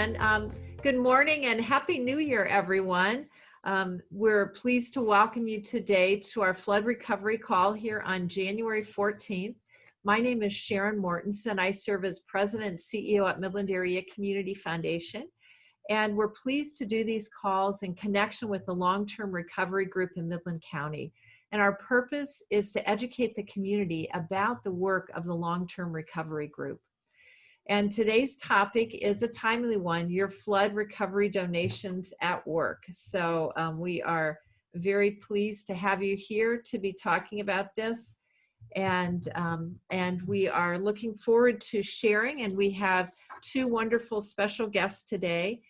And good morning and Happy New Year, everyone. We're pleased to welcome you today to our flood recovery call here on January 14th. My name is Sharon Mortensen. I serve as President and CEO at Midland Area Community Foundation. And we're pleased to do these calls in connection with the long-term recovery group in Midland County. And our purpose is to educate the community about the work of the long-term recovery group. And today's topic is a timely one, your flood recovery donations at work. So we are very pleased to have you here to be talking about this. And we are looking forward to sharing, and we have two wonderful special guests today.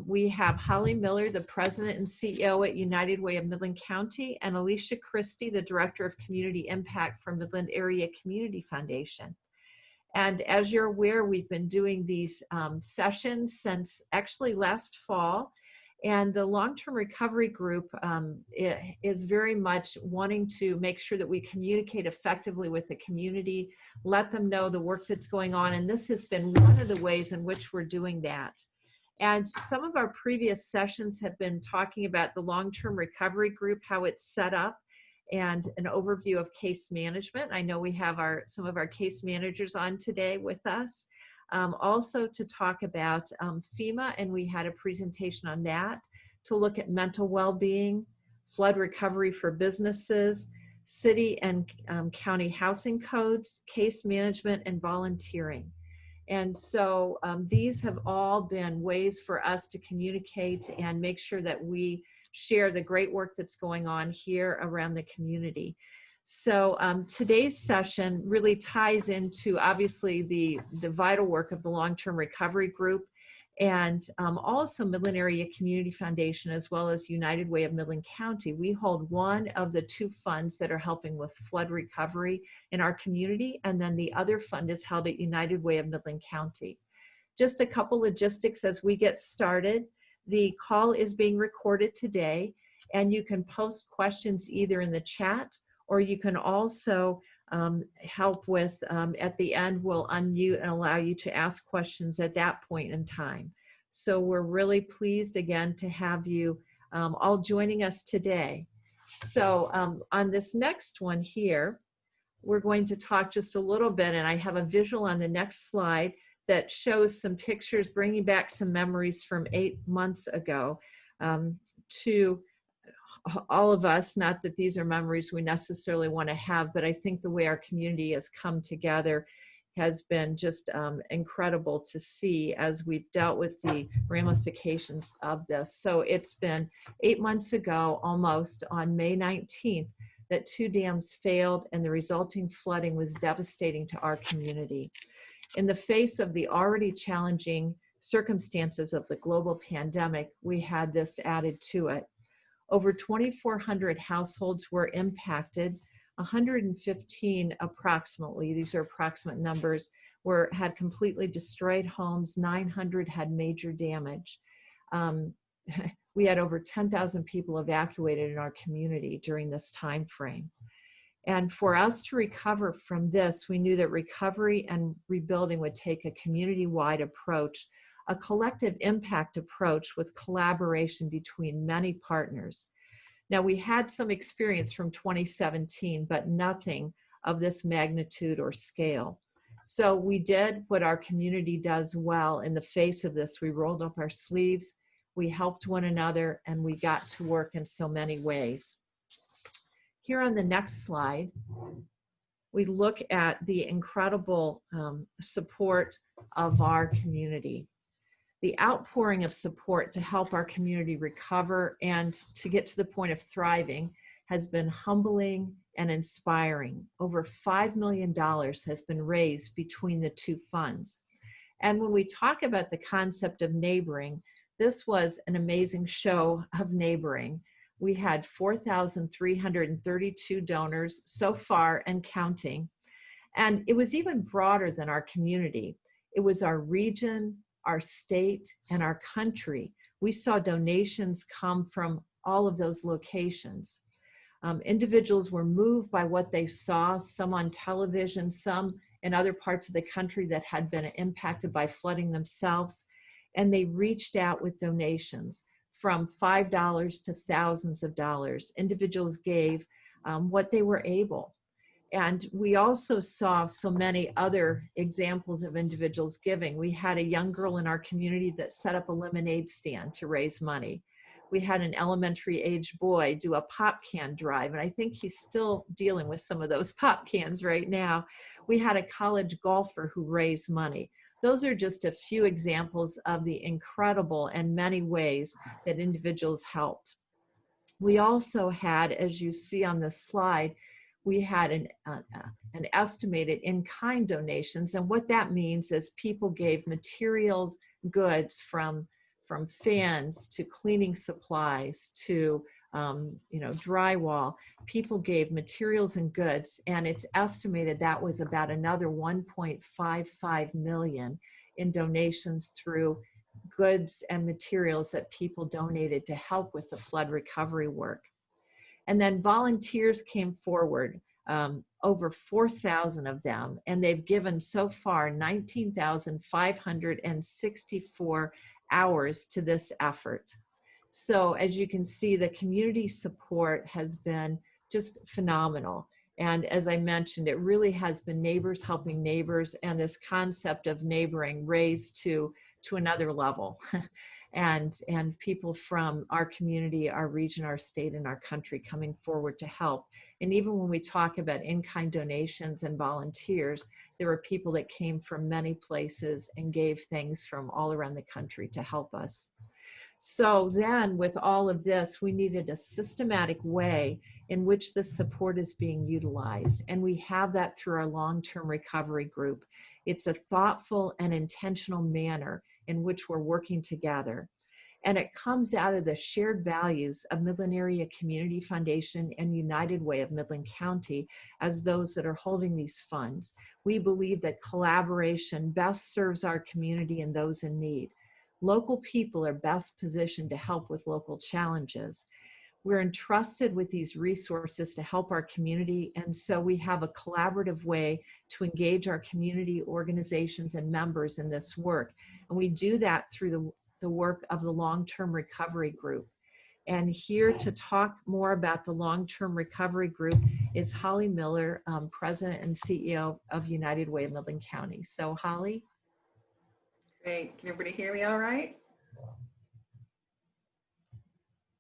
We have Holly Miller, the President and CEO at United Way of Midland County, and Alicia Christie, the Director of Community Impact for Midland Area Community Foundation. And as you're aware, we've been doing these sessions since actually last fall. And the long-term recovery group is very much wanting to make sure that we communicate effectively with the community, let them know the work that's going on. And this has been one of the ways in which we're doing that. And some of our previous sessions have been talking about the long-term recovery group, how it's set up, and an overview of case management. I know we have some of our case managers on today with us. Also to talk about FEMA, and we had a presentation on that, to look at mental well-being, flood recovery for businesses, city and county housing codes, case management, and volunteering. And so these have all been ways for us to communicate and make sure that we share the great work that's going on here around the community. So today's session really ties into obviously the vital work of the long-term recovery group, and also Midland Area Community Foundation, as well as United Way of Midland County. We hold one of the two funds that are helping with flood recovery in our community, and then the other fund is held at United Way of Midland County. Just a couple logistics as we get started. The call is being recorded today, and you can post questions either in the chat, or you can also help with, at the end, we'll unmute and allow you to ask questions at that point in time. So we're really pleased again to have you all joining us today. So on this next one here, we're going to talk just a little bit, and I have a visual on the next slide that shows some pictures bringing back some memories from 8 months ago to all of us. Not that these are memories we necessarily want to have, but I think the way our community has come together has been just incredible to see as we've dealt with the ramifications of this. So it's been 8 months ago, almost on May 19th, that 2 dams failed, and the resulting flooding was devastating to our community. In the face of the already challenging circumstances of the global pandemic, we had this added to it. Over 2,400 households were impacted. 115 approximately, these are approximate numbers, had completely destroyed homes. 900 had major damage. We had over 10,000 people evacuated in our community during this time frame. And for us to recover from this, we knew that recovery and rebuilding would take a community-wide approach, a collective impact approach with collaboration between many partners. Now, we had some experience from 2017, but nothing of this magnitude or scale. So we did what our community does well in the face of this. We rolled up our sleeves, we helped one another, and we got to work in so many ways. Here on the next slide, we look at the incredible support of our community. The outpouring of support to help our community recover and to get to the point of thriving has been humbling and inspiring. Over $5 million has been raised between the two funds. And when we talk about the concept of neighboring, this was an amazing show of neighboring. We had 4,332 donors so far and counting. And it was even broader than our community. It was our region, our state, and our country. We saw donations come from all of those locations. Individuals were moved by what they saw, some on television, some in other parts of the country that had been impacted by flooding themselves. and they reached out with donations from $5 to thousands of dollars. Individuals gave what they were able. And we also saw so many other examples of individuals giving. We had a young girl in our community that set up a lemonade stand to raise money. We had an elementary age boy do a pop can drive, and I think he's still dealing with some of those pop cans right now. We had a college golfer who raised money. Those are just a few examples of the incredible and many ways that individuals helped. We also had, as you see on this slide, we had an estimated in-kind donations. And what that means is people gave materials, goods from fans to cleaning supplies to drywall. People gave materials and goods, and it's estimated that was about another 1.55 million in donations through goods and materials that people donated to help with the flood recovery work. And then volunteers came forward, over 4,000 of them, and they've given so far 19,564 hours to this effort. So as you can see, the community support has been just phenomenal. And as I mentioned, it really has been neighbors helping neighbors, and this concept of neighboring raised to another level. and people from our community, our region, our state, and our country coming forward to help. And even when we talk about in-kind donations and volunteers, there were people that came from many places and gave things from all around the country to help us. So then with all of this, we needed a systematic way in which the support is being utilized. And we have that through our long-term recovery group. It's a thoughtful and intentional manner in which we're working together. And it comes out of the shared values of Midland Area Community Foundation and United Way of Midland County as those that are holding these funds. We believe that collaboration best serves our community and those in need. Local people are best positioned to help with local challenges. We're entrusted with these resources to help our community, and so we have a collaborative way to engage our community organizations and members in this work. And we do that through the work of the long-term recovery group. And here to talk more about the long-term recovery group is Holly Miller, President and CEO of United Way of Midland County. So Holly. Great. Can everybody hear me all right?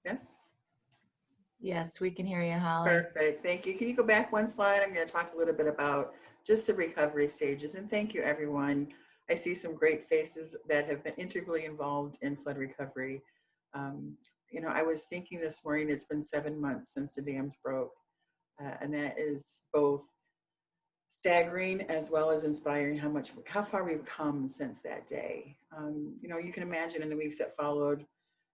Yes? Yes, we can hear you, Holly. Perfect. Thank you. Can you go back one slide? I'm going to talk a little bit about just the recovery stages. And thank you, everyone. I see some great faces that have been integrally involved in flood recovery. I was thinking this morning, it's been 7 months since the dams broke. And that is both staggering as well as inspiring how far we've come since that day. You can imagine in the weeks that followed,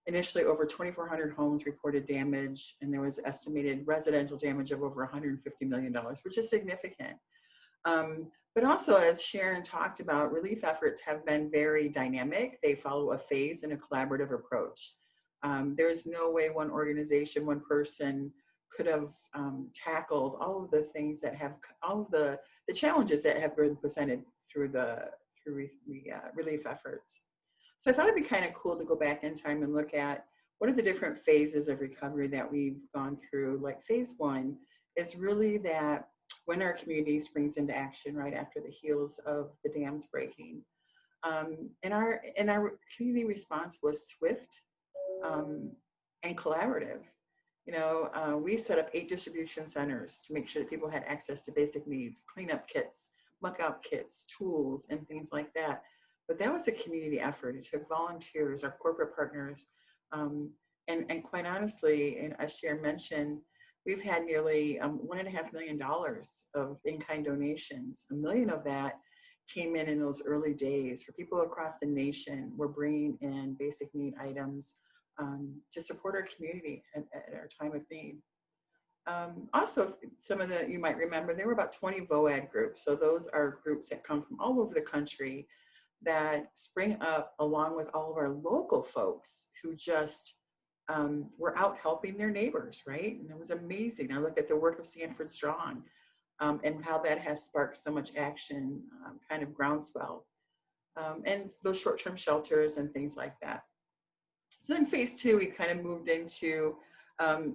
initially over 2,400 homes reported damage, and there was estimated residential damage of over $150 million, which is significant. But also, as Sharon talked about, relief efforts have been very dynamic. They follow a phase and a collaborative approach. There's no way one organization, one person could have tackled all of the things that have, all of the challenges that have been presented through relief efforts. So I thought it'd be kind of cool to go back in time and look at what are the different phases of recovery that we've gone through. Like phase one is really that when our community springs into action right after the heels of the dams breaking. And our community response was swift and collaborative. We set up 8 distribution centers to make sure that people had access to basic needs, cleanup kits, muck out kits, tools, and things like that. But that was a community effort. It took volunteers, our corporate partners, and quite honestly, and as Sharon mentioned, we've had nearly $1.5 million of in-kind donations. $1 million of that came in those early days. For people across the nation, we're bringing in basic need items to support our community at our time of need. Also, some of you might remember, there were about 20 VOAD groups. So those are groups that come from all over the country that spring up along with all of our local folks who just were out helping their neighbors, right? And it was amazing. I look at the work of Sanford Strong and how that has sparked so much action, kind of groundswell. and those short-term shelters and things like that. So then phase two, we kind of moved into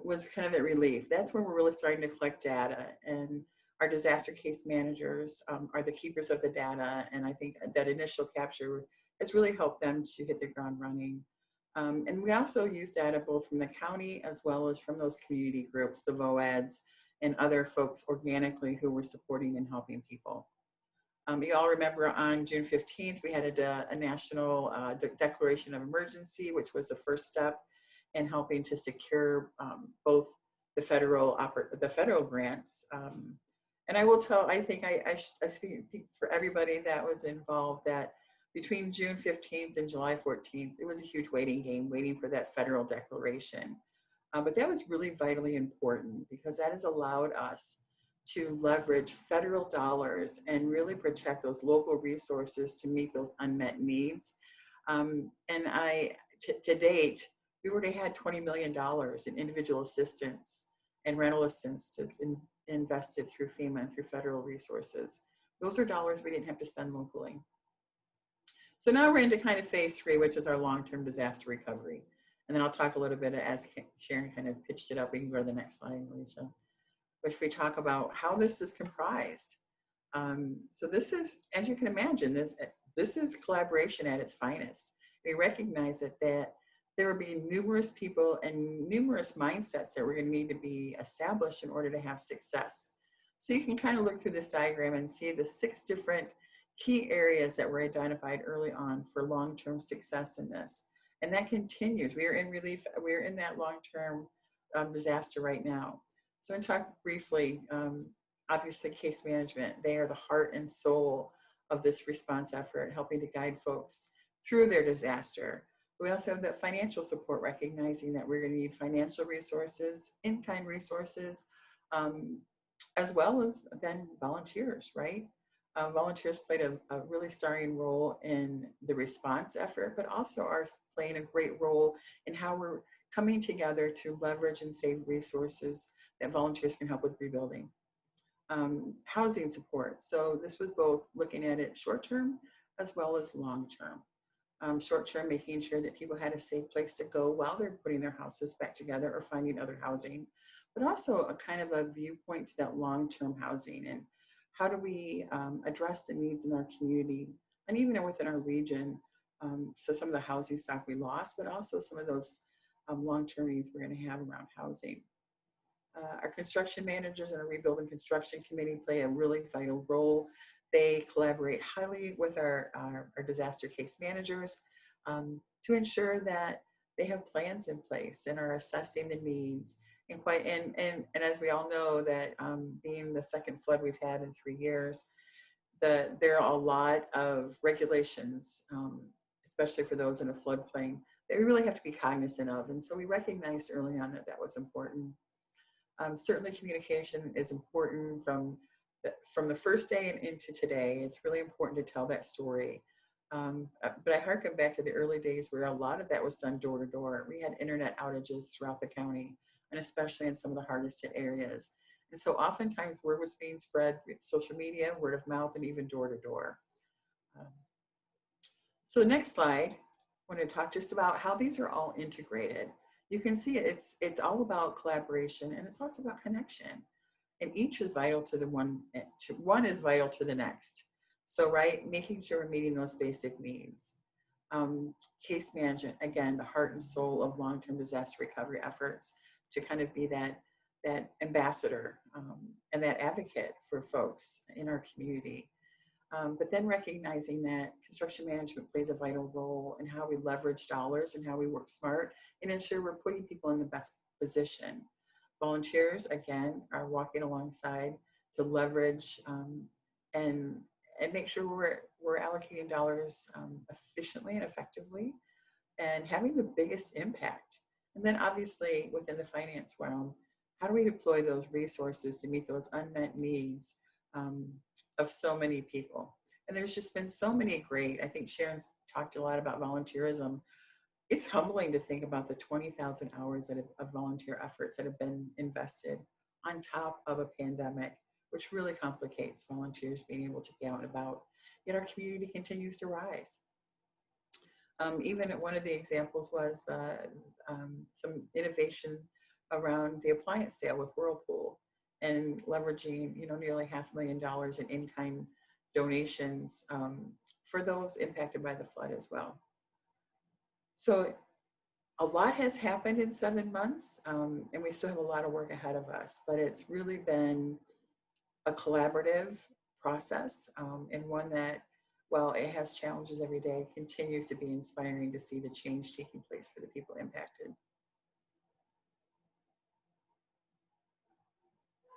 was kind of that relief. That's where we're really starting to collect data, and our disaster case managers are the keepers of the data. And I think that initial capture has really helped them to hit the ground running. And we also use data both from the county as well as from those community groups, the VOADs, and other folks organically who were supporting and helping people. You all remember on June 15th, we had a national declaration of emergency, which was the first step in helping to secure both the federal grants. And I will tell, I think I speak for everybody that was involved, that between June 15th and July 14th, it was a huge waiting game, waiting for that federal declaration. But that was really vitally important because that has allowed us to leverage federal dollars and really protect those local resources to meet those unmet needs. And to date, we already had $20 million in individual assistance and rental assistance invested through FEMA and through federal resources. Those are dollars we didn't have to spend locally. So now we're into kind of phase three, which is our long-term disaster recovery. And then I'll talk a little bit as Sharon kind of pitched it up. We can go to the next slide, Alicia. Which we talk about how this is comprised. So this is, as you can imagine, this is collaboration at its finest. We recognize that there will be numerous people and numerous mindsets that we're going to need to be established in order to have success. So you can kind of look through this diagram and see the 6 different key areas that were identified early on for long-term success in this. And that continues. We are in relief. We are in that long-term disaster right now. So I'm going to talk briefly, obviously case management. They are the heart and soul of this response effort, helping to guide folks through their disaster. We also have that financial support, recognizing that we're going to need financial resources, in-kind resources, as well as then volunteers, right? Volunteers played a really starring role in the response effort, but also are playing a great role in how we're coming together to leverage and save resources that volunteers can help with rebuilding. Housing support. So this was both looking at it short-term as well as long-term. Short-term, making sure that people had a safe place to go while they're putting their houses back together or finding other housing, but also a kind of a viewpoint to that long-term housing and how do we address the needs in our community and even within our region. So some of the housing stock we lost, but also some of those long-term needs we're going to have around housing. Our construction managers and our rebuild and construction committee play a really vital role. They collaborate highly with our disaster case managers to ensure that they have plans in place and are assessing the needs. And as we all know, that being the second flood we've had in 3 years, there are a lot of regulations, especially for those in a floodplain, that we really have to be cognizant of. And so we recognized early on that that was important. Certainly communication is important from the first day and into today. It's really important to tell that story. But I harken back to the early days where a lot of that was done door to door. We had internet outages throughout the county, and especially in some of the hardest hit areas. And so oftentimes word was being spread with social media, word of mouth, and even door to door. So the next slide, I want to talk just about how these are all integrated. You can see it's all about collaboration, and it's also about connection. And each is vital to the one is vital to the next. So, right, making sure we're meeting those basic needs. Case management, again, the heart and soul of long-term disaster recovery efforts, to kind of be that ambassador and that advocate for folks in our community. But then recognizing that construction management plays a vital role in how we leverage dollars and how we work smart and ensure we're putting people in the best position. Volunteers, again, are walking alongside to leverage and make sure we're allocating dollars efficiently and effectively and having the biggest impact. And then obviously within the finance realm, how do we deploy those resources to meet those unmet needs of so many people? And there's just been so many great, I think Sharon's talked a lot about volunteerism. It's humbling to think about the 20,000 hours of volunteer efforts that have been invested on top of a pandemic, which really complicates volunteers being able to get out and about yet our community continues to rise. Even one of the examples was some innovation around the appliance sale with Whirlpool and leveraging, nearly $500,000 in in-kind donations for those impacted by the flood as well. So a lot has happened in 7 months, and we still have a lot of work ahead of us, but it's really been a collaborative process, and one that, while it has challenges every day, continues to be inspiring to see the change taking place for the people impacted.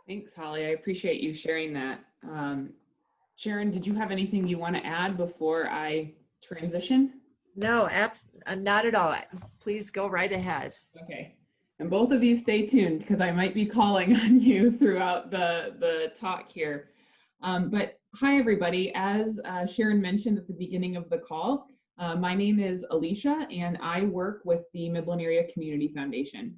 Thanks, Holly. I appreciate you sharing that. Sharon, did you have anything you want to add before I transition? No, not at all. Please go right ahead. Okay. And both of you stay tuned because I might be calling on you throughout the talk here. But hi, everybody. As Sharon mentioned at the beginning of the call, my name is Alicia, and I work with the Midland Area Community Foundation.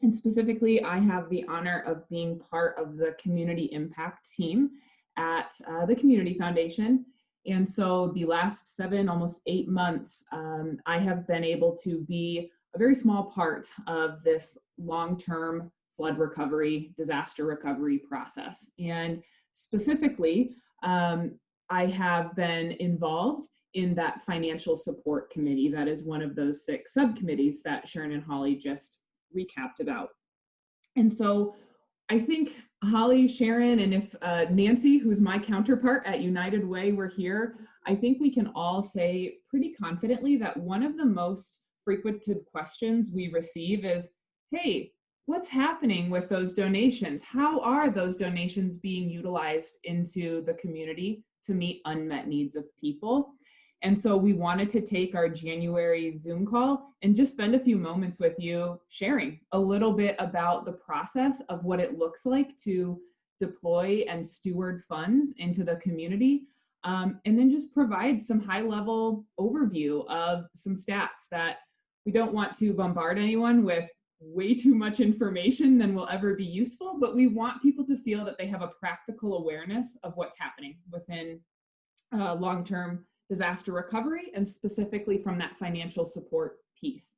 And specifically, I have the honor of being part of the community impact team at the Community Foundation. And so the last 7, almost 8 months, I have been able to be a very small part of this long-term flood recovery, disaster recovery process. And specifically, I have been involved in that financial support committee. That is one of those 6 subcommittees that Sharon and Holly just recapped about. And so I think Holly, Sharon, and if Nancy, who's my counterpart at United Way, were here, I think we can all say pretty confidently that one of the most frequented questions we receive is, hey, what's happening with those donations? How are those donations being utilized into the community to meet unmet needs of people? And so we wanted to take our January Zoom call and just spend a few moments with you sharing a little bit about the process of what it looks like to deploy and steward funds into the community. And then just provide some high-level overview of some stats that we don't want to bombard anyone with way too much information than will ever be useful, but we want people to feel that they have a practical awareness of what's happening within long-term disaster recovery, and specifically from that financial support piece.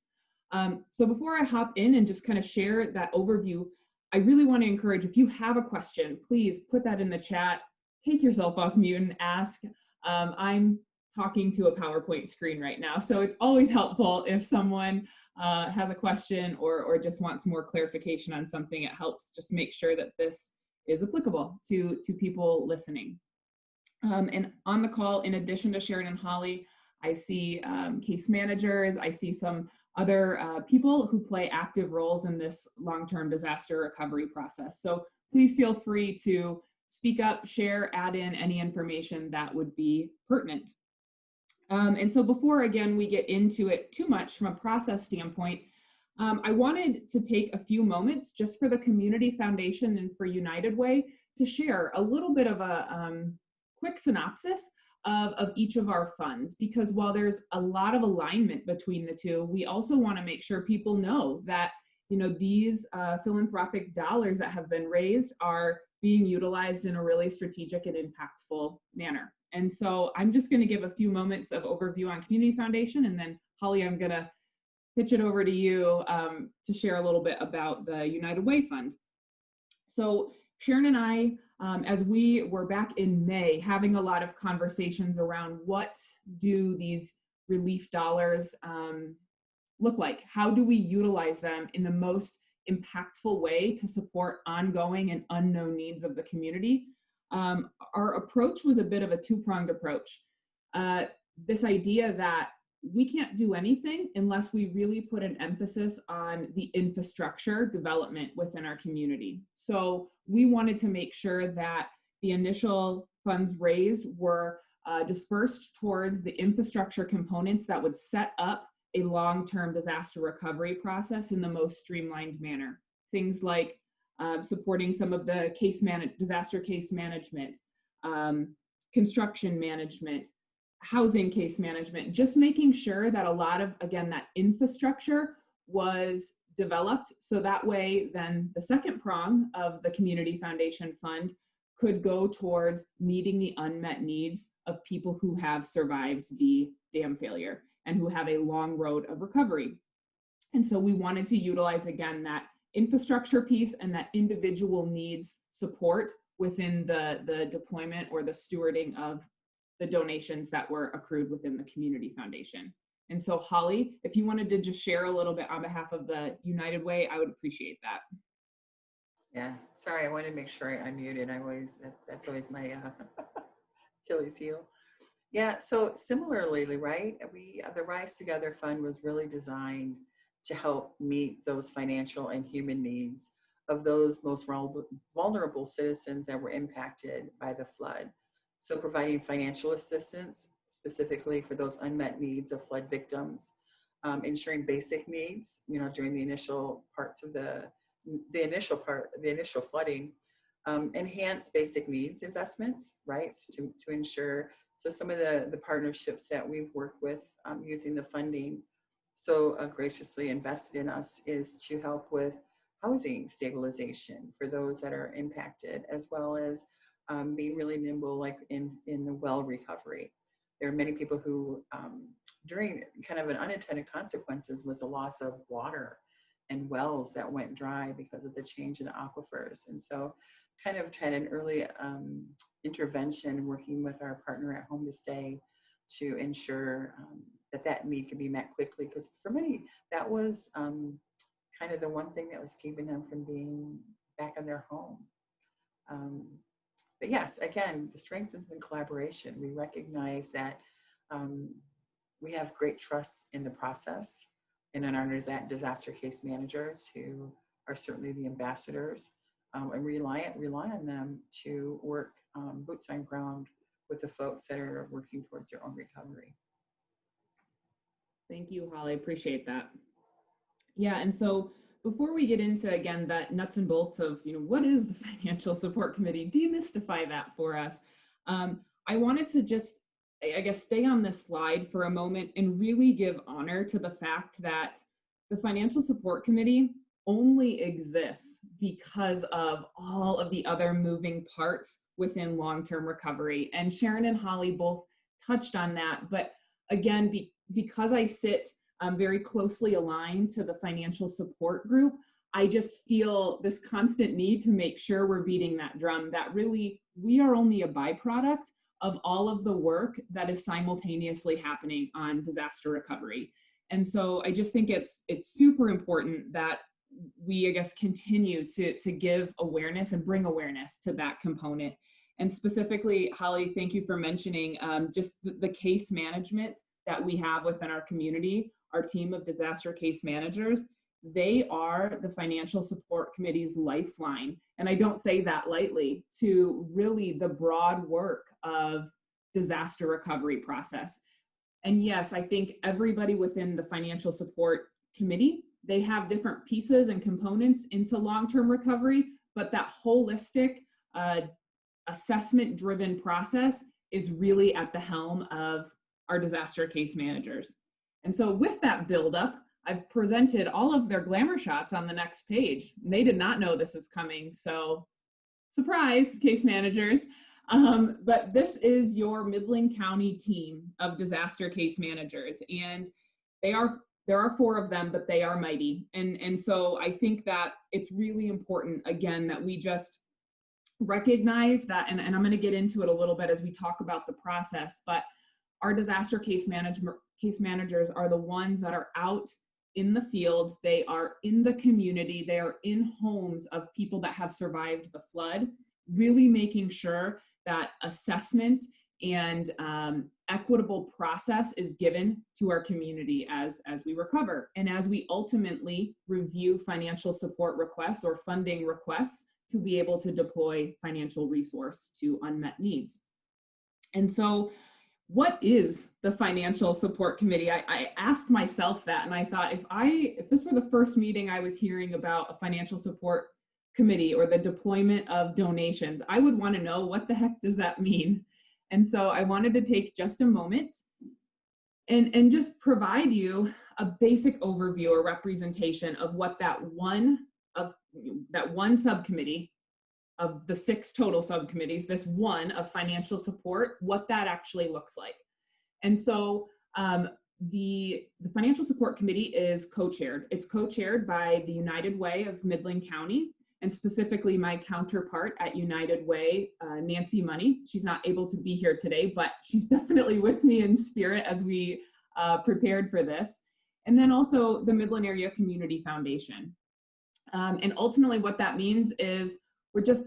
So before I hop in and just kind of share that overview, I really want to encourage, if you have a question, please put that in the chat, take yourself off mute and ask. I'm talking to a PowerPoint screen right now, so it's always helpful if someone has a question or just wants more clarification on something. It helps just make sure that this is applicable to people listening. And on the call, in addition to Sharon and Holly, I see case managers, I see some other people who play active roles in this long-term disaster recovery process. So please feel free to speak up, share, add in any information that would be pertinent. And so before, again, we get into it too much from a process standpoint, I wanted to take a few moments just for the Community Foundation and for United Way to share a little bit of a quick synopsis of each of our funds, because while there's a lot of alignment between the two, we also want to make sure people know that, you know, these philanthropic dollars that have been raised are being utilized in a really strategic and impactful manner. And so I'm just going to give a few moments of overview on Community Foundation, and then Holly, I'm going to pitch it over to you to share a little bit about the United Way Fund. So Sharon and I, as we were back in May, having a lot of conversations around what do these relief dollars look like? How do we utilize them in the most impactful way to support ongoing and unknown needs of the community? Our approach was a bit of a two-pronged approach. This idea that we can't do anything unless we really put an emphasis on the infrastructure development within our community. So we wanted to make sure that the initial funds raised were dispersed towards the infrastructure components that would set up a long-term disaster recovery process in the most streamlined manner. Things like supporting some of the disaster case management, construction management, housing case management, just making sure that a lot of, again, that infrastructure was developed. So that way, then the second prong of the Community Foundation Fund could go towards meeting the unmet needs of people who have survived the dam failure and who have a long road of recovery. And so we wanted to utilize, again, that infrastructure piece and that individual needs support within the deployment or the stewarding of the donations that were accrued within the Community Foundation. And so Holly, if you wanted to just share a little bit on behalf of the United Way, I would appreciate that. Yeah, sorry, I wanted to make sure I unmuted. That's always my Achilles heel. Yeah, so similarly, right, the Rise Together Fund was really designed to help meet those financial and human needs of those most vulnerable citizens that were impacted by the flood. So providing financial assistance specifically for those unmet needs of flood victims, ensuring basic needs, during the initial parts of the initial flooding, enhance basic needs investments, right, to ensure. So some of the partnerships that we've worked with using the funding so graciously invested in us is to help with housing stabilization for those that are impacted, as well as being really nimble, like in the well recovery. There are many people who, during kind of an unintended consequences, was the loss of water and wells that went dry because of the change in the aquifers. And so kind of had an early intervention working with our partner at Home to Stay to ensure that need could be met quickly, because for many, that was kind of the one thing that was keeping them from being back in their home. But yes, again, the strength is in collaboration. We recognize that we have great trust in the process and in our disaster case managers, who are certainly the ambassadors, and rely on them to work boots on ground with the folks that are working towards their own recovery. Thank you, Holly. Appreciate that. Yeah, and so before we get into, again, that nuts and bolts of, what is the Financial Support Committee, demystify that for us. I wanted to just, I guess, stay on this slide for a moment and really give honor to the fact that the Financial Support Committee only exists because of all of the other moving parts within long-term recovery. And Sharon and Holly both touched on that. But again, because I sit very closely aligned to the financial support group, I just feel this constant need to make sure we're beating that drum, that really we are only a byproduct of all of the work that is simultaneously happening on disaster recovery. And so I just think it's super important that we, I guess, continue to give awareness and bring awareness to that component. And specifically, Holly, thank you for mentioning just the case management that we have within our community, our team of disaster case managers. They are the Financial Support Committee's lifeline. And I don't say that lightly, to really the broad work of disaster recovery process. And yes, I think everybody within the Financial Support Committee, they have different pieces and components into long-term recovery, but that holistic assessment-driven process is really at the helm of our disaster case managers. And so with that buildup, I've presented all of their glamour shots on the next page. They did not know this is coming, so surprise, case managers. But this is your Midland County team of disaster case managers, and there are 4 of them, but they are mighty. And so I think that it's really important, again, that we just recognize that, and I'm going to get into it a little bit as we talk about the process, but our disaster case managers are the ones that are out in the field. They are in the community. They are in homes of people that have survived the flood, really making sure that assessment and equitable process is given to our community as we recover, and as we ultimately review financial support requests or funding requests to be able to deploy financial resource to unmet needs. And so what is the Financial Support Committee? I asked myself that, and I thought, if this were the first meeting I was hearing about a Financial Support Committee or the deployment of donations, I would want to know, what the heck does that mean? And so I wanted to take just a moment and just provide you a basic overview or representation of what that one subcommittee of the 6 total subcommittees, this one of financial support, what that actually looks like. And so the Financial Support Committee is co-chaired. It's co-chaired by the United Way of Midland County, and specifically my counterpart at United Way, Nancy Money. She's not able to be here today, but she's definitely with me in spirit as we prepared for this. And then also the Midland Area Community Foundation. And ultimately what that means is we're just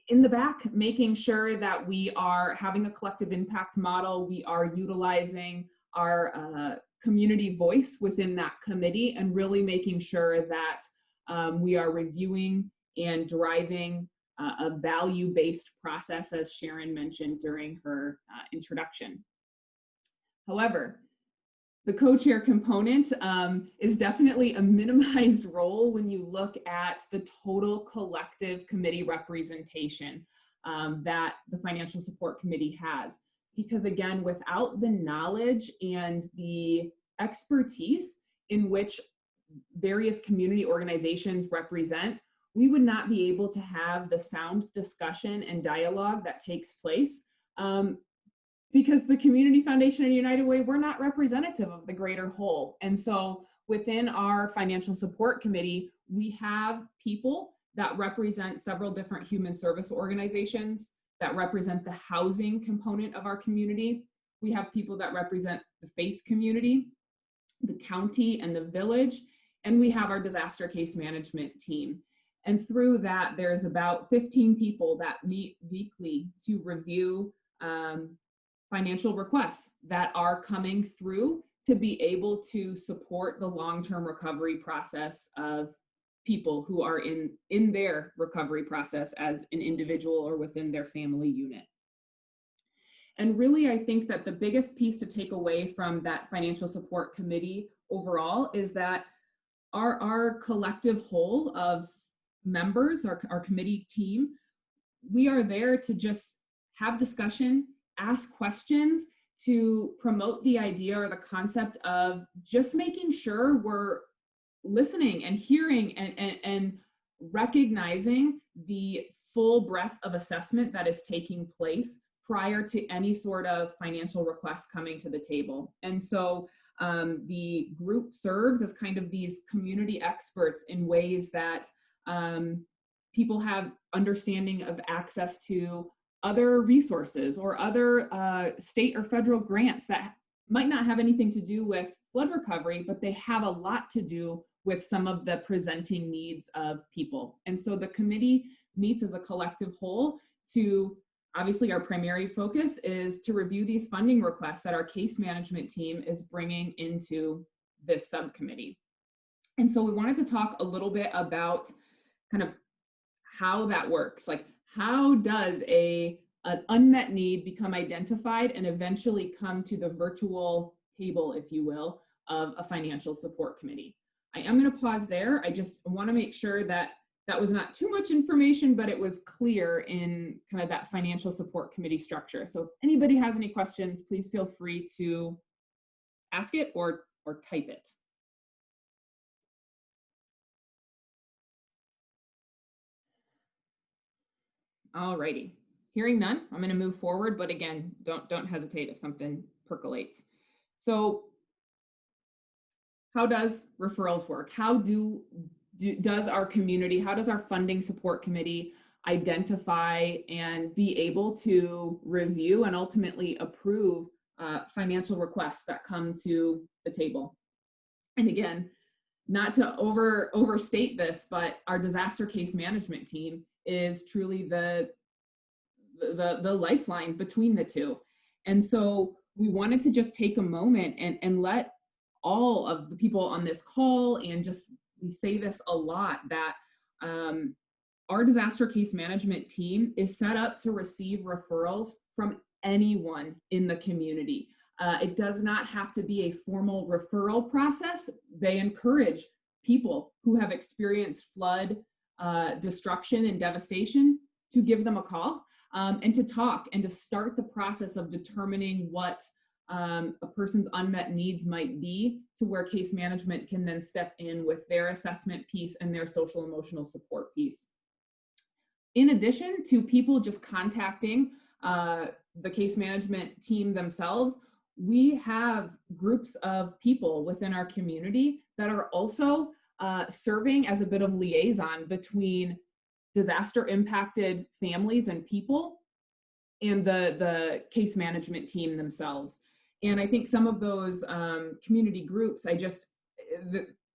in the back making sure that we are having a collective impact model. We are utilizing our community voice within that committee and really making sure that we are reviewing and driving a value-based process, as Sharon mentioned during her introduction. However, the co-chair component is definitely a minimized role when you look at the total collective committee representation that the Financial Support Committee has. Because again, without the knowledge and the expertise in which various community organizations represent, we would not be able to have the sound discussion and dialogue that takes place. Because the Community Foundation and United Way, we're not representative of the greater whole. And so within our Financial Support Committee, we have people that represent several different human service organizations that represent the housing component of our community. We have people that represent the faith community, the county and the village, and we have our disaster case management team. And through that, there's about 15 people that meet weekly to review financial requests that are coming through to be able to support the long-term recovery process of people who are in their recovery process as an individual or within their family unit. And really, I think that the biggest piece to take away from that Financial Support Committee overall is that our collective whole of members, our committee team, we are there to just have discussion, ask questions, to promote the idea or the concept of just making sure we're listening and hearing and recognizing the full breadth of assessment that is taking place prior to any sort of financial request coming to the table. And so the group serves as kind of these community experts in ways that people have understanding of access to other resources or other state or federal grants that might not have anything to do with flood recovery, but they have a lot to do with some of the presenting needs of people. And so the committee meets as a collective whole to, obviously our primary focus is to review these funding requests that our case management team is bringing into this subcommittee. And so we wanted to talk a little bit about kind of how that works. Like, how does an unmet need become identified and eventually come to the virtual table, if you will, of a financial support committee? I am going to pause there. I just want to make sure that that was not too much information, but it was clear in kind of that financial support committee structure. So if anybody has any questions, please feel free to ask it or type it. Alrighty, hearing none, I'm going to move forward, but again, don't hesitate if something percolates. So how does referrals work? How does our community, how does our funding support committee identify and be able to review and ultimately approve financial requests that come to the table? And again, not to overstate this, but our disaster case management team is truly the lifeline between the two. And so we wanted to just take a moment and let all of the people on this call, and just, we say this a lot, that our disaster case management team is set up to receive referrals from anyone in the community. It does not have to be a formal referral process. They encourage people who have experienced flood destruction and devastation to give them a call and to talk and to start the process of determining what a person's unmet needs might be, to where case management can then step in with their assessment piece and their social emotional support piece. In addition to people just contacting the case management team themselves, we have groups of people within our community that are also serving as a bit of liaison between disaster impacted families and people and the case management team themselves. And I think some of those community groups,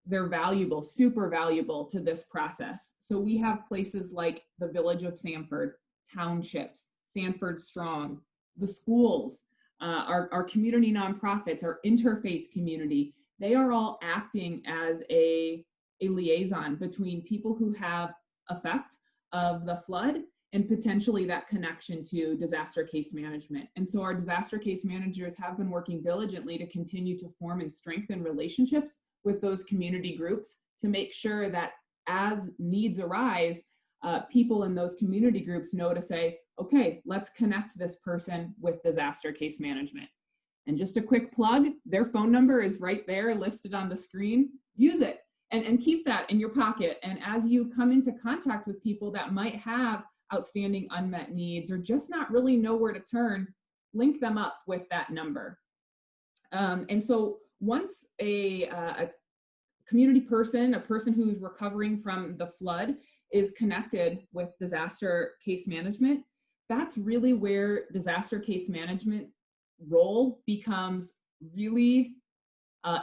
they're valuable, super valuable to this process. So we have places like the Village of Sanford, townships, Sanford Strong, the schools, our community nonprofits, our interfaith community. They are all acting as a liaison between people who have effect of the flood and potentially that connection to disaster case management. And so our disaster case managers have been working diligently to continue to form and strengthen relationships with those community groups to make sure that as needs arise, people in those community groups know to say, okay, let's connect this person with disaster case management. And just a quick plug, their phone number is right there listed on the screen. Use it and keep that in your pocket. And as you come into contact with people that might have outstanding unmet needs or just not really know where to turn, link them up with that number. And so once a community person, a person who's recovering from the flood, is connected with disaster case management, that's really where disaster case management role becomes really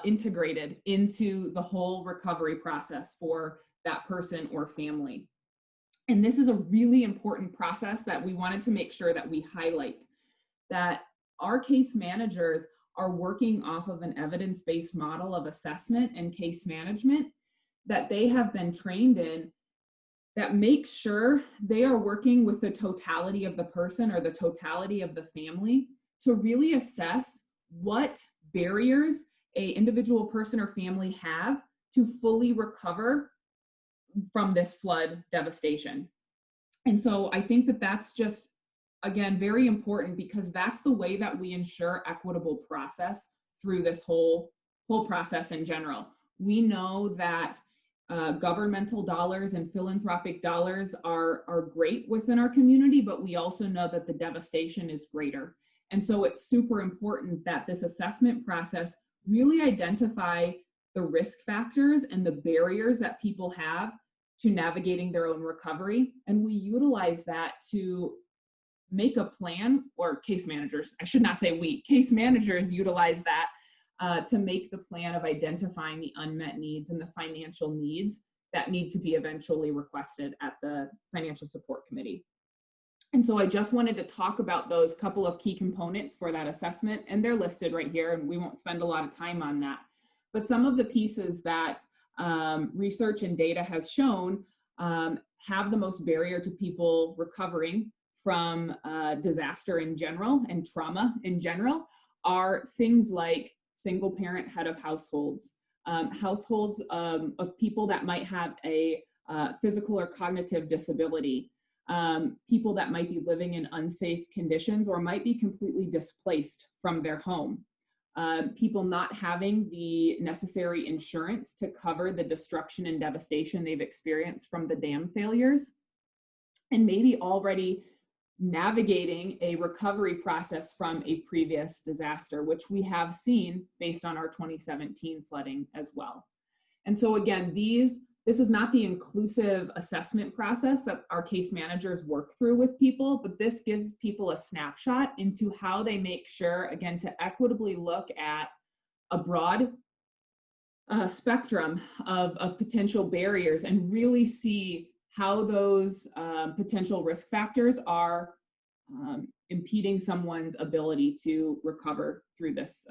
integrated into the whole recovery process for that person or family. And this is a really important process that we wanted to make sure that we highlight, that our case managers are working off of an evidence-based model of assessment and case management that they have been trained in, that makes sure they are working with the totality of the person or the totality of the family to really assess what barriers an individual person or family have to fully recover from this flood devastation. And so I think that that's just, again, very important, because that's the way that we ensure equitable process through this whole process in general. We know that governmental dollars and philanthropic dollars are great within our community, but we also know that the devastation is greater. And so it's super important that this assessment process really identify the risk factors and the barriers that people have to navigating their own recovery. And we utilize that to make a plan, or case managers, I should not say we, case managers utilize that to make the plan of identifying the unmet needs and the financial needs that need to be eventually requested at the Financial Support Committee. And so I just wanted to talk about those couple of key components for that assessment, and they're listed right here, and we won't spend a lot of time on that. But some of the pieces that research and data has shown have the most barrier to people recovering from disaster in general and trauma in general are things like single parent head of households, households of people that might have a physical or cognitive disability, people that might be living in unsafe conditions or might be completely displaced from their home, people not having the necessary insurance to cover the destruction and devastation they've experienced from the dam failures, and maybe already navigating a recovery process from a previous disaster, which we have seen based on our 2017 flooding as well. And so again, this is not the inclusive assessment process that our case managers work through with people, but this gives people a snapshot into how they make sure, again, to equitably look at a broad spectrum of potential barriers and really see how those potential risk factors are impeding someone's ability to recover through this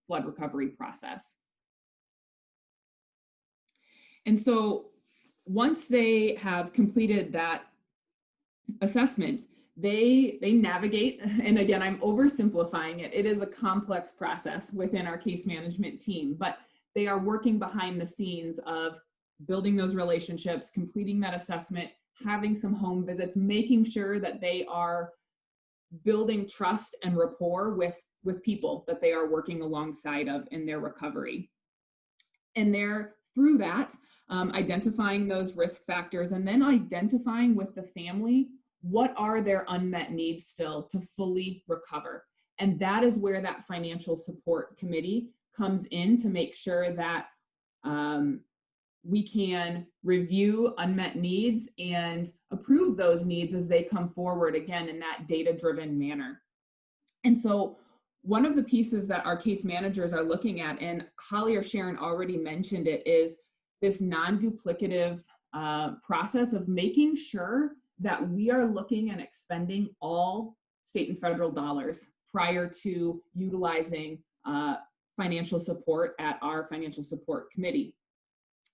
flood recovery process. And so once they have completed that assessment, they navigate, and again, I'm oversimplifying it. It is a complex process within our case management team, but they are working behind the scenes of building those relationships, completing that assessment, having some home visits, making sure that they are building trust and rapport with people that they are working alongside of in their recovery. And through that, identifying those risk factors, and then identifying with the family what are their unmet needs still to fully recover. And that is where that financial support committee comes in to make sure that we can review unmet needs and approve those needs as they come forward, again, in that data-driven manner. And so one of the pieces that our case managers are looking at, and Holly or Sharon already mentioned it, is this non-duplicative process of making sure that we are looking and expending all state and federal dollars prior to utilizing financial support at our financial support committee.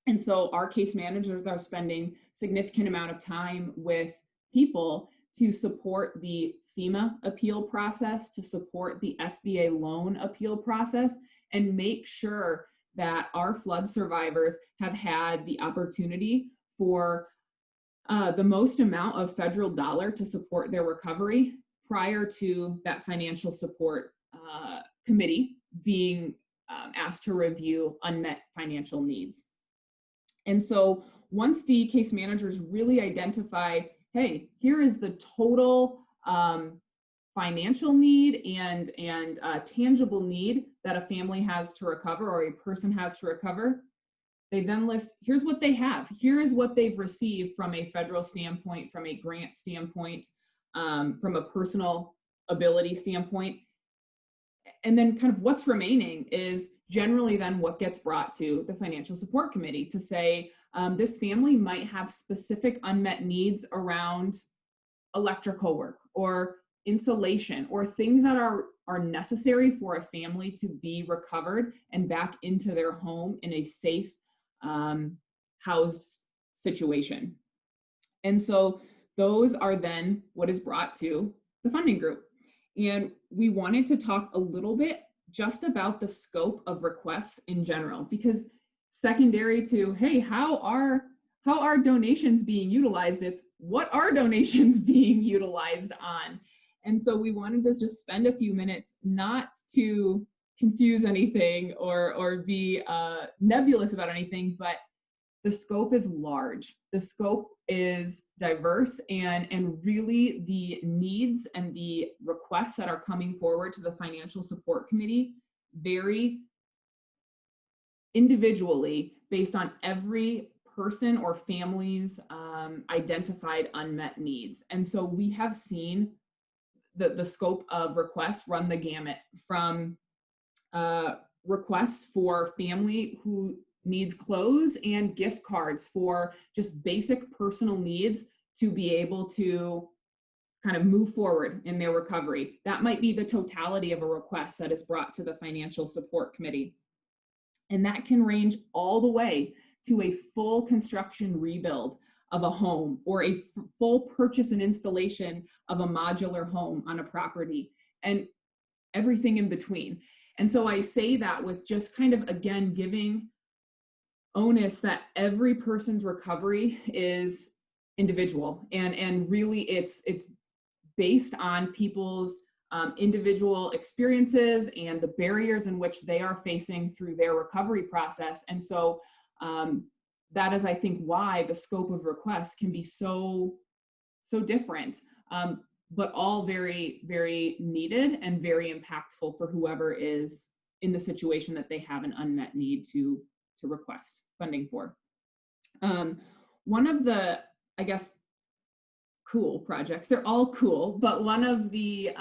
And so our case managers are spending significant amount of time with people to support the FEMA appeal process, to support the SBA loan appeal process, and make sure that our flood survivors have had the opportunity for the most amount of federal dollar to support their recovery prior to that financial support committee being asked to review unmet financial needs. And so once the case managers really identify, hey, here is the total financial need and tangible need that a family has to recover or a person has to recover, they then list, here's what they have. Here is what they've received from a federal standpoint, from a grant standpoint, from a personal ability standpoint. And then kind of what's remaining is generally then what gets brought to the financial support committee to say, this family might have specific unmet needs around electrical work or insulation or things that are necessary for a family to be recovered and back into their home in a safe, housed situation. And so those are then what is brought to the funding group. And we wanted to talk a little bit just about the scope of requests in general, because secondary to, hey, how are donations being utilized? It's what are donations being utilized on? And so we wanted to just spend a few minutes not to confuse anything or be nebulous about anything, but the scope is large. The scope is diverse, and really the needs and the requests that are coming forward to the financial support committee vary individually based on every person or family's identified unmet needs. And so we have seen the scope of requests run the gamut from requests for family who needs clothes and gift cards for just basic personal needs to be able to kind of move forward in their recovery. That might be the totality of a request that is brought to the financial support committee. And that can range all the way to a full construction rebuild of a home or a full purchase and installation of a modular home on a property and everything in between. And so I say that with just kind of, again, giving onus that every person's recovery is individual, and really it's based on people's individual experiences and the barriers in which they are facing through their recovery process. And so that is, I think, why the scope of requests can be so different, but all very, very needed and very impactful for whoever is in the situation that they have an unmet need to request funding for. One of the, I guess, cool projects, they're all cool, but one of the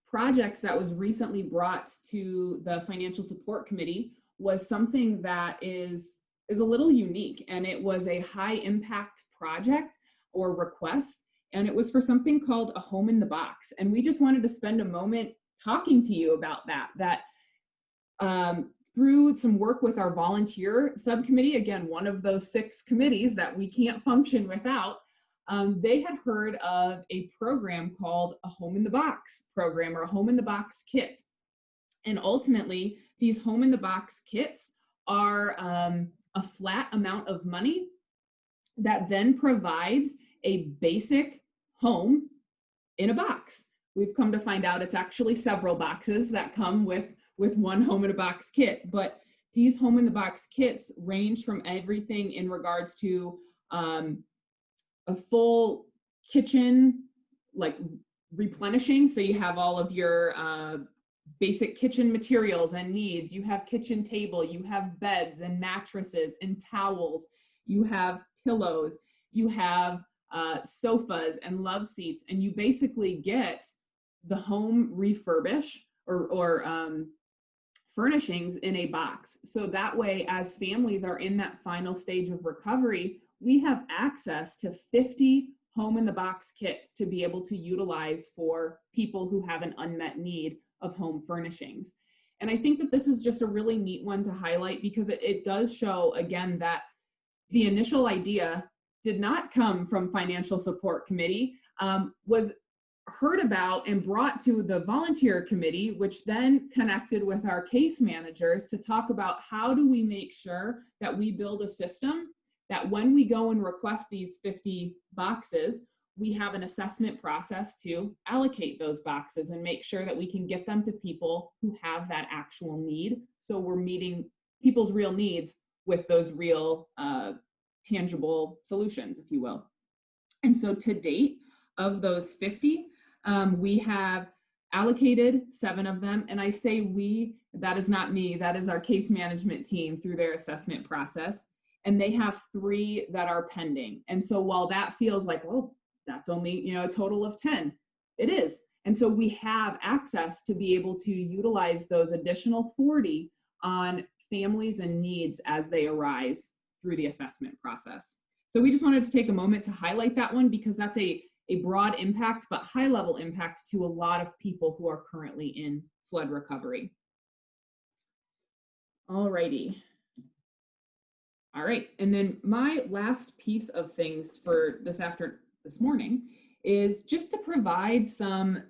projects that was recently brought to the financial support committee was something that is a little unique, and it was a high impact project or request, and it was for something called a home in the box. And we just wanted to spend a moment talking to you about that through some work with our volunteer subcommittee, again, one of those 6 committees that we can't function without, they had heard of a program called a home in the box program or a home in the box kit. And ultimately, these home in the box kits are a flat amount of money that then provides a basic home in a box. We've come to find out it's actually several boxes that come with one home in a box kit, but these home in the box kits range from everything in regards to a full kitchen, like replenishing. So you have all of your basic kitchen materials and needs. You have kitchen table, you have beds and mattresses and towels, you have pillows, you have sofas and love seats, and you basically get the home refurbish or furnishings in a box. So that way, as families are in that final stage of recovery, we have access to 50 home in the box kits to be able to utilize for people who have an unmet need of home furnishings. And I think that this is just a really neat one to highlight, because it does show, again, that the initial idea did not come from Financial Support Committee, was heard about and brought to the volunteer committee, which then connected with our case managers to talk about how do we make sure that we build a system that when we go and request these 50 boxes, we have an assessment process to allocate those boxes and make sure that we can get them to people who have that actual need. So we're meeting people's real needs with those real tangible solutions, if you will. And so to date, of those 50, we have allocated 7 of them. And I say we, that is not me, that is our case management team through their assessment process. And they have 3 that are pending. And so while that feels like, oh, that's only, a total of 10, it is. And so we have access to be able to utilize those additional 40 on families and needs as they arise through the assessment process. So we just wanted to take a moment to highlight that one, because that's a broad impact, but high level impact to a lot of people who are currently in flood recovery. All righty. All right, and then my last piece of things for this morning is just to provide some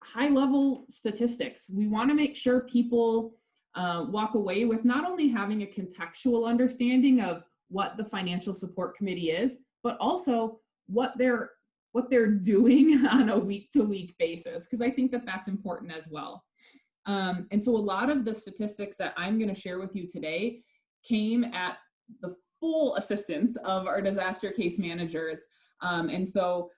high level statistics. We want to make sure people walk away with not only having a contextual understanding of what the Financial Support Committee is, but also what they're doing on a week-to-week basis, because I think that that's important as well. And so a lot of the statistics that I'm going to share with you today came at the full assistance of our disaster case managers. And so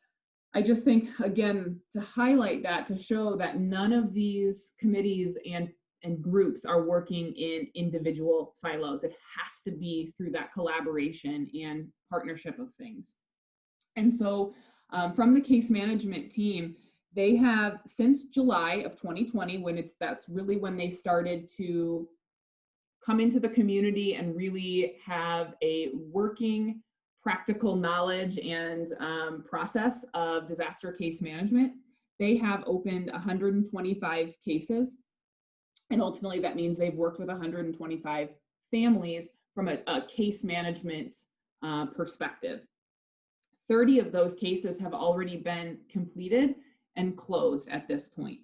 I just think, again, to highlight that, to show that none of these committees and groups are working in individual silos. It has to be through that collaboration and partnership of things. And so from the case management team, they have, since July of 2020, that's really when they started to come into the community and really have a working practical knowledge and process of disaster case management. They have opened 125 cases. And ultimately that means they've worked with 125 families from a case management perspective. 30 of those cases have already been completed and closed at this point.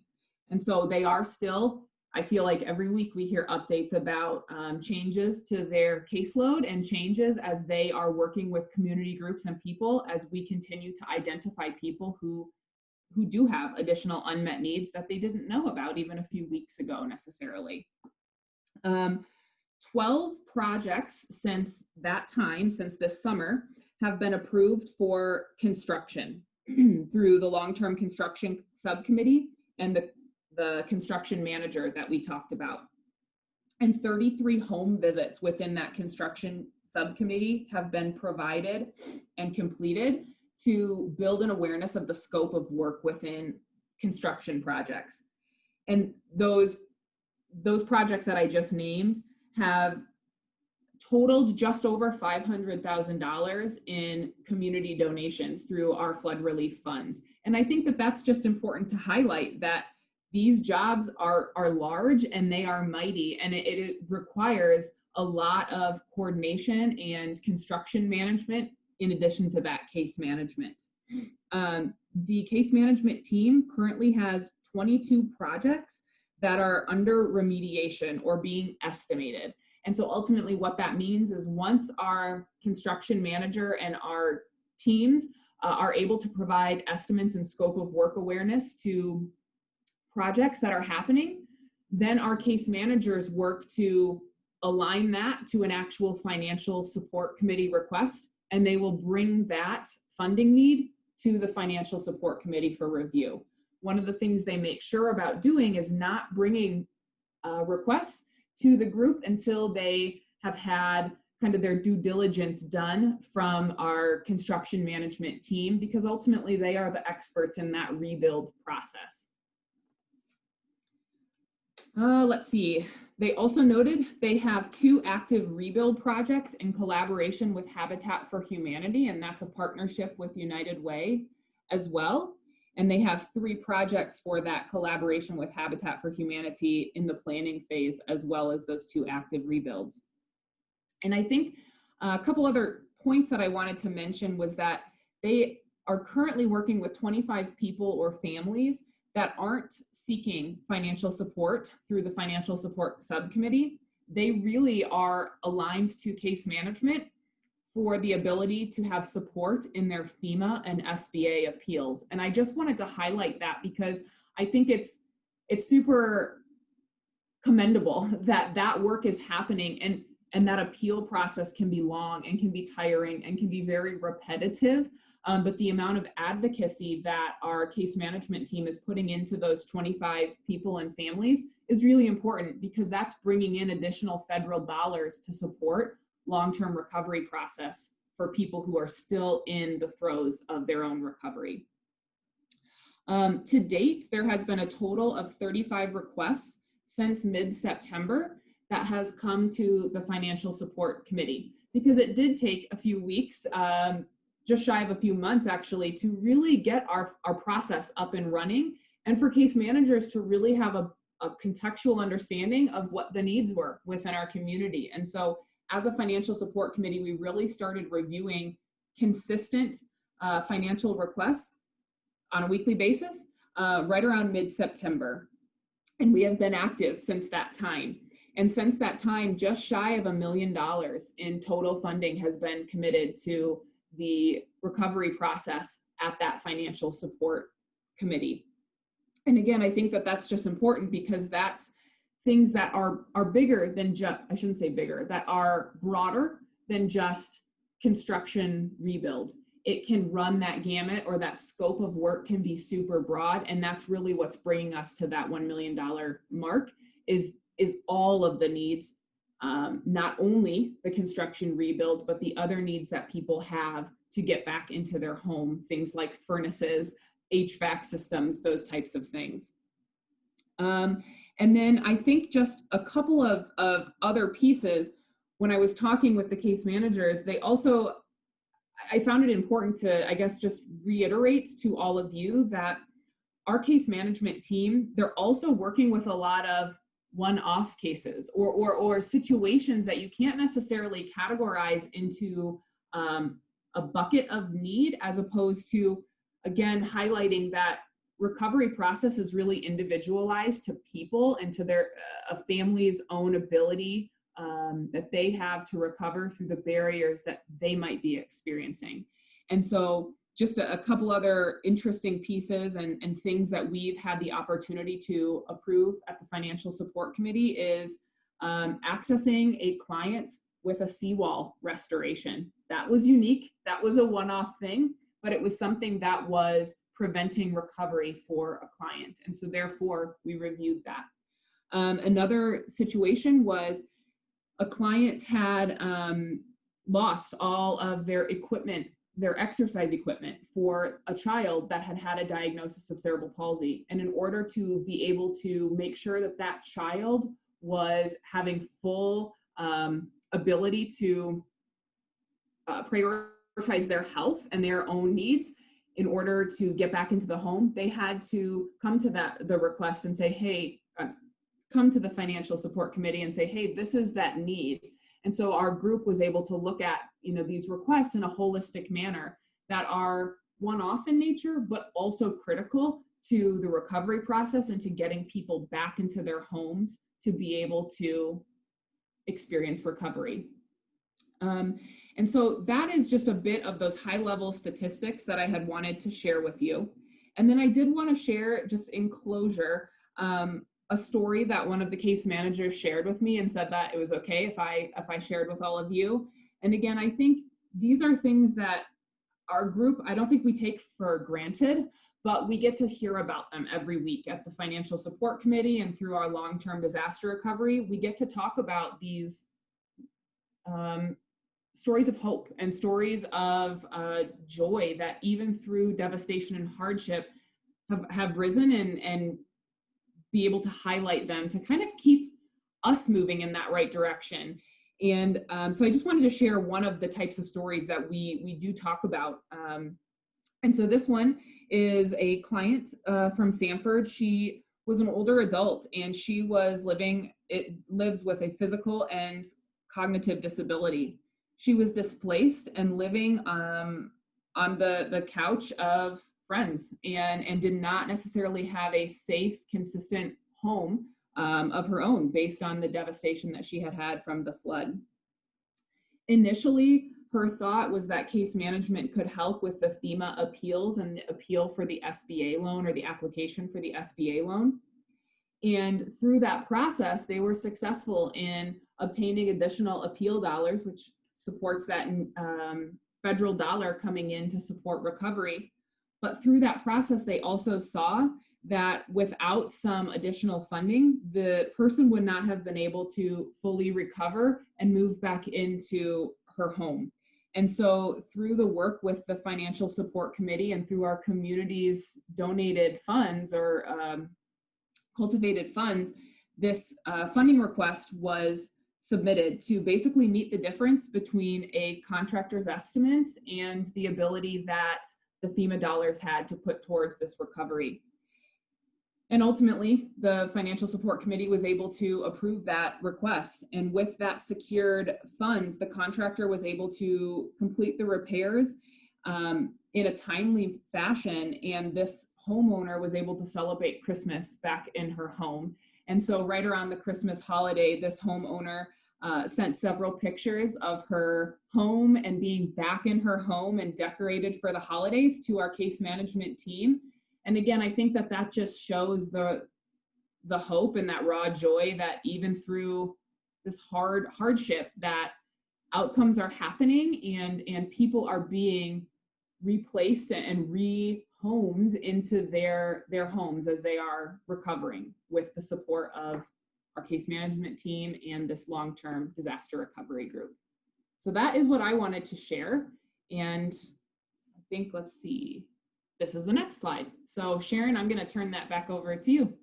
And so they are still, I feel like every week we hear updates about changes to their caseload and changes as they are working with community groups and people as we continue to identify people who do have additional unmet needs that they didn't know about even a few weeks ago necessarily. 12 projects since that time, since this summer, have been approved for construction through the long-term construction subcommittee and the construction manager that we talked about. And 33 home visits within that construction subcommittee have been provided and completed to build an awareness of the scope of work within construction projects. And those projects that I just named have totaled just over $500,000 in community donations through our flood relief funds. And I think that that's just important to highlight, that these jobs are large and they are mighty, and it requires a lot of coordination and construction management in addition to that case management. The case management team currently has 22 projects that are under remediation or being estimated. And so ultimately what that means is once our construction manager and our teams are able to provide estimates and scope of work awareness to projects that are happening, then our case managers work to align that to an actual financial support committee request, and they will bring that funding need to the financial support committee for review. One of the things they make sure about doing is not bringing requests to the group until they have had kind of their due diligence done from our construction management team, because ultimately they are the experts in that rebuild process. Let's see. They also noted they have 2 active rebuild projects in collaboration with Habitat for Humanity, and that's a partnership with United Way as well. And they have 3 projects for that collaboration with Habitat for Humanity in the planning phase, as well as those 2 active rebuilds. And I think a couple other points that I wanted to mention was that they are currently working with 25 people or families that aren't seeking financial support through the financial support subcommittee. They really are aligned to case management for the ability to have support in their FEMA and SBA appeals. And I just wanted to highlight that because I think it's super commendable that that work is happening, and that appeal process can be long and can be tiring and can be very repetitive. But the amount of advocacy that our case management team is putting into those 25 people and families is really important, because that's bringing in additional federal dollars to support long-term recovery process for people who are still in the throes of their own recovery. To date, there has been a total of 35 requests since mid-September that has come to the Financial Support Committee, because it did take a few weeks, just shy of a few months actually, to really get our process up and running, and for case managers to really have a contextual understanding of what the needs were within our community. And so as a financial support committee, we really started reviewing consistent financial requests on a weekly basis right around mid-September. And we have been active since that time. And since that time, just shy of $1 million in total funding has been committed to the recovery process at that financial support committee. And again, I think that that's just important, because that's things that are bigger than just, I shouldn't say bigger, that are broader than just construction rebuild. It can run that gamut, or that scope of work can be super broad. And that's really what's bringing us to that $1 million mark, is all of the needs, not only the construction rebuild, but the other needs that people have to get back into their home, things like furnaces, HVAC systems, those types of things. And then I think just a couple of other pieces, when I was talking with the case managers, they also, I found it important to, I guess, just reiterate to all of you that our case management team, they're also working with a lot of one-off cases or situations that you can't necessarily categorize into a bucket of need, as opposed to, again, highlighting that recovery process is really individualized to people and to their a family's own ability that they have to recover through the barriers that they might be experiencing. And so just a couple other interesting pieces and things that we've had the opportunity to approve at the Financial Support Committee is accessing a client with a seawall restoration. That was unique. That was a one-off thing, but it was something that was preventing recovery for a client. And so therefore we reviewed that. Another situation was a client had lost all of their equipment, their exercise equipment, for a child that had a diagnosis of cerebral palsy. And in order to be able to make sure that that child was having full ability to prioritize their health and their own needs in order to get back into the home, they had to come to the request and say, hey, come to the Financial Support Committee and say, hey, this is that need. And so our group was able to look at, these requests in a holistic manner that are one-off in nature, but also critical to the recovery process and to getting people back into their homes to be able to experience recovery. And so that is just a bit of those high-level statistics that I had wanted to share with you. And then I did want to share, just in closure, a story that one of the case managers shared with me and said that it was okay if I shared with all of you. And again, I think these are things that our group, I don't think we take for granted, but we get to hear about them every week at the Financial Support Committee and through our long-term disaster recovery. We get to talk about these stories of hope and stories of joy that even through devastation and hardship have risen, and be able to highlight them to kind of keep us moving in that right direction. And so I just wanted to share one of the types of stories that we do talk about. And so this one is a client from Sanford. She was an older adult, and she was lives with a physical and cognitive disability. She was displaced and living on the couch of friends, and did not necessarily have a safe, consistent home of her own based on the devastation that she had from the flood. Initially, her thought was that case management could help with the FEMA appeals and the appeal for the SBA loan, or the application for the SBA loan. And through that process, they were successful in obtaining additional appeal dollars, which supports that federal dollar coming in to support recovery. But through that process, they also saw that without some additional funding, the person would not have been able to fully recover and move back into her home. And so through the work with the Financial Support Committee and through our community's donated funds, or cultivated funds, this funding request was submitted to basically meet the difference between a contractor's estimate and the ability that the FEMA dollars had to put towards this recovery. And ultimately, the Financial Support Committee was able to approve that request. And with that secured funds, the contractor was able to complete the repairs in a timely fashion. And this homeowner was able to celebrate Christmas back in her home. And so right around the Christmas holiday, this homeowner sent several pictures of her home and being back in her home and decorated for the holidays to our case management team. And again, I think that just shows the hope and that raw joy that even through this hardship, that outcomes are happening, and people are being replaced and rehomed into their homes as they are recovering with the support of our case management team and this long-term disaster recovery group. So that is what I wanted to share. And I think, let's see, this is the next slide. So Sharon, I'm going to turn that back over to you.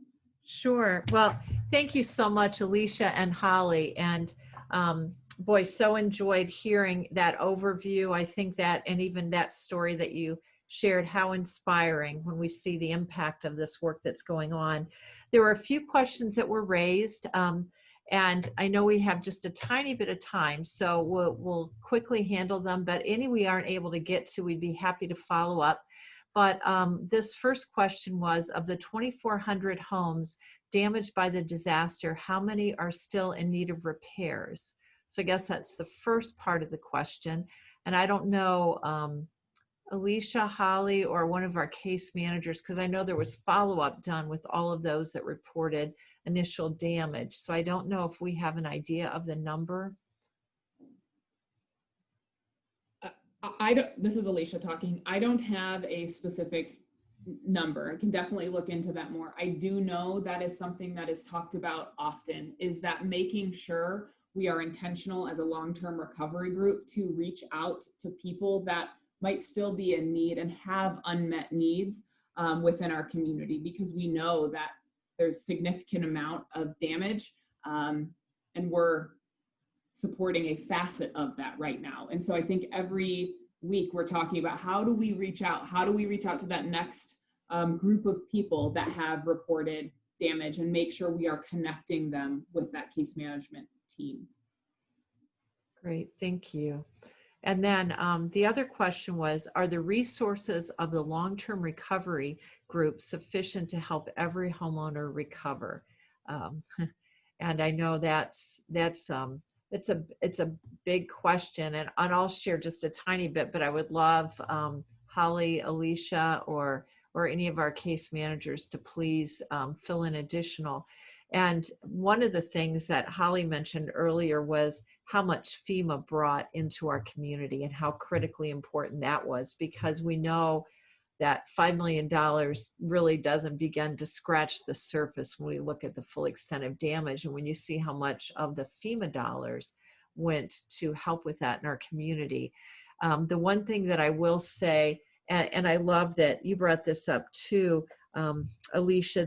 Sure. Well, thank you so much, Alicia and Holly. And boy, so enjoyed hearing that overview. I think that, and even that story that you shared, how inspiring when we see the impact of this work that's going on. There were a few questions that were raised, and I know we have just a tiny bit of time, so we'll quickly handle them, but any we aren't able to get to, we'd be happy to follow up. But this first question was, of the 2,400 homes damaged by the disaster, how many are still in need of repairs? So I guess that's the first part of the question. And I don't know, Alicia, Holly, or one of our case managers, because I know there was follow-up done with all of those that reported initial damage. So I don't know if we have an idea of the number. This is Alicia talking. I don't have a specific number. I can definitely look into that more. I do know that is something that is talked about often, is that making sure we are intentional as a long-term recovery group to reach out to people that might still be in need and have unmet needs within our community, because we know that there's significant amount of damage, and we're supporting a facet of that right now. And so I think every week we're talking about, how do we reach out? How do we reach out to that next group of people that have reported damage, and make sure we are connecting them with that case management team? Great, thank you. And then the other question was, are the resources of the long-term recovery group sufficient to help every homeowner recover? And I know it's a big question, and I'll share just a tiny bit, but I would love Holly, Alicia, or any of our case managers to please fill in additional. And one of the things that Holly mentioned earlier was how much FEMA brought into our community and how critically important that was, because we know that $5 million really doesn't begin to scratch the surface when we look at the full extent of damage. And when you see how much of the FEMA dollars went to help with that in our community. The one thing that I will say, and I love that you brought this up too, Alicia,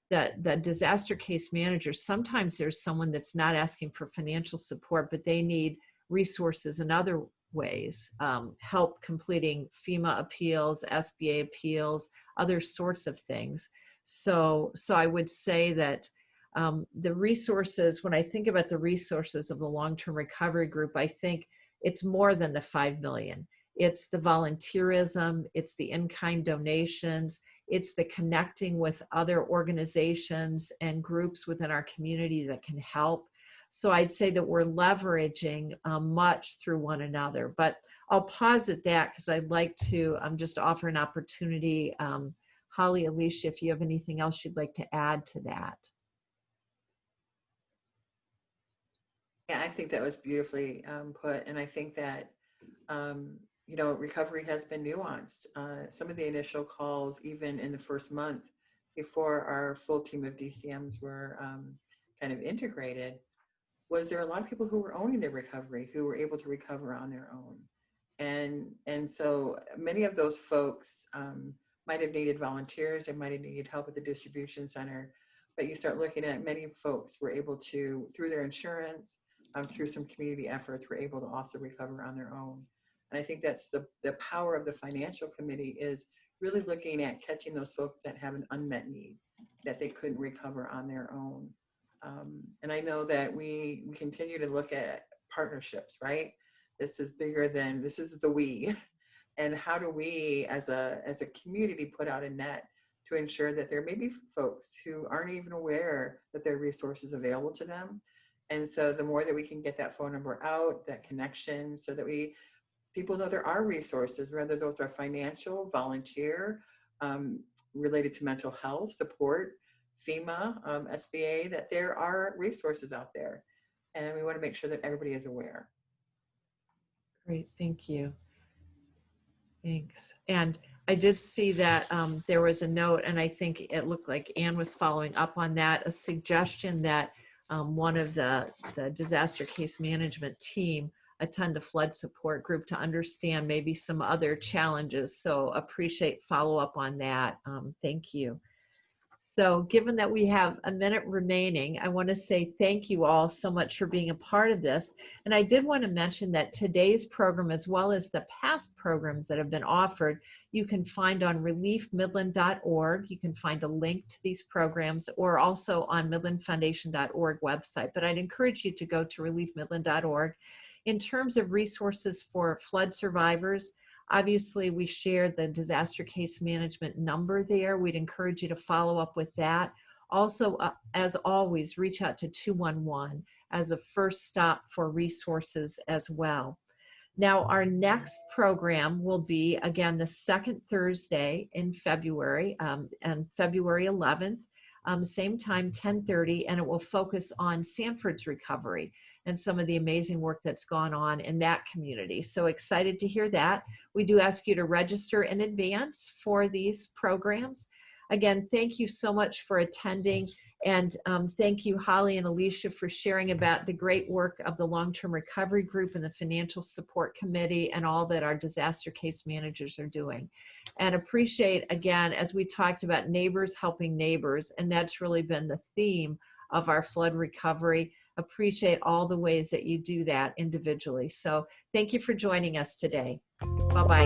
that disaster case managers, sometimes there's someone that's not asking for financial support, but they need resources in other ways, help completing FEMA appeals, SBA appeals, other sorts of things. So I would say that the resources, when I think about the resources of the long-term recovery group, I think it's more than the 5 million. It's the volunteerism, it's the in-kind donations, it's the connecting with other organizations and groups within our community that can help. So I'd say that we're leveraging much through one another. But I'll pause at that because I'd like to just offer an opportunity. Holly, Alicia, if you have anything else you'd like to add to that. Yeah, I think that was beautifully put. And I think that, you know, recovery has been nuanced. Some of the initial calls, even in the first month before our full team of DCMs were kind of integrated, was there a lot of people who were owning their recovery, who were able to recover on their own. And so many of those folks might have needed volunteers, they might have needed help at the distribution center, but you start looking at many folks were able to, through their insurance, through some community efforts, were able to also recover on their own. And I think that's the power of the financial committee, is really looking at catching those folks that have an unmet need that they couldn't recover on their own. And I know that we continue to look at partnerships, right? This is bigger than, this is the we. And how do we as a community put out a net to ensure that there may be folks who aren't even aware that there are resources available to them. And so the more that we can get that phone number out, that connection, so that people know there are resources, whether those are financial, volunteer, related to mental health support, FEMA, SBA, that there are resources out there. And we want to make sure that everybody is aware. Great, thank you. Thanks. And I did see that there was a note, and I think it looked like Anne was following up on that, a suggestion that one of the disaster case management team attend a flood support group to understand maybe some other challenges. So appreciate follow up on that. Thank you. So given that we have a minute remaining, I want to say thank you all so much for being a part of this. And I did want to mention that today's program, as well as the past programs that have been offered, you can find on reliefmidland.org. You can find a link to these programs, or also on midlandfoundation.org website. But I'd encourage you to go to reliefmidland.org. In terms of resources for flood survivors, obviously, we shared the disaster case management number there. We'd encourage you to follow up with that. Also, as always, reach out to 211 as a first stop for resources as well. Now, our next program will be, again, the second Thursday in February, and February 11th, same time, 10:30, and it will focus on Sanford's recovery and some of the amazing work that's gone on in that community. So excited to hear that. We do ask you to register in advance for these programs. Again, thank you so much for attending, and thank you, Holly and Alicia, for sharing about the great work of the Long-Term Recovery Group and the Financial Support Committee and all that our disaster case managers are doing. And appreciate, again, as we talked about, neighbors helping neighbors, and that's really been the theme of our flood recovery. Appreciate all the ways that you do that individually. So thank you for joining us today. Bye-bye.